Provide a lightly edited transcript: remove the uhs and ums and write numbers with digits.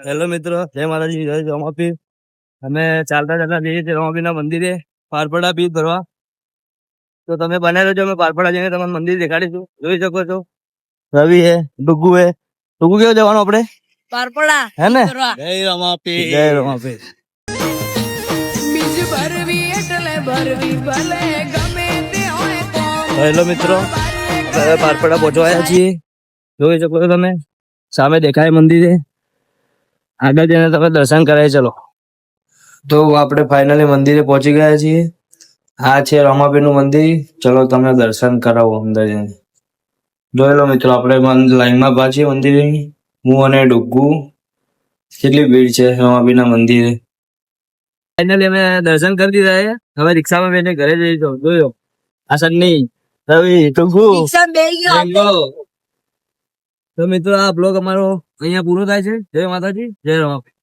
Hello મિત્રો, જય માતાજી, જય રમાપીર. અમે ચાલતા ચાલતા જઈએ છીએ રમાપીરના મંદિરે પારપડા બીજ ભરવા. તો તમે બને રહેજો, અમે પારપડા જઈને તમને મંદિર દેખાડીશું. જોઈ શકો છો રવિ હે, ડુગુ હે. ડુગુ કેવું જવાનું આપણે પારપડા હે ને? જય રમાપીર, જય રમાપીર. હેલો મિત્રો, હવે પારપડા પહોંચવાયા છીએ. જોઈ શકો છો તમે, સામે દેખાય મંદિર છે. આગળ જઈને તમે દર્શન કરાય. ચલો, તો આપણે ફાઇનલી મંદિરે પહોંચી ગયા છીએ. આ છે રમાપીર નું મંદિર. ચલો તમને દર્શન કરાવો અંદર જઈને. જોઈ લો મિત્રો, આપણે લાઈનમાં પાછી મંદિરે, હું અને ડુગ્ગુ. કેટલી ભીડ છે રમાપીર ના મંદિરે. ફાઇનલી અમે દર્શન કરી દીધા છે. હવે રિક્ષામાં બેસીને ઘરે જઈશું. જોયો આ સન્ની, રવિ, ડુગ્ગુ. તો મિત્રો, આ બ્લોગ અમારો અહીંયા પૂરો થાય છે. જય માતાજી, જય રમાપીર.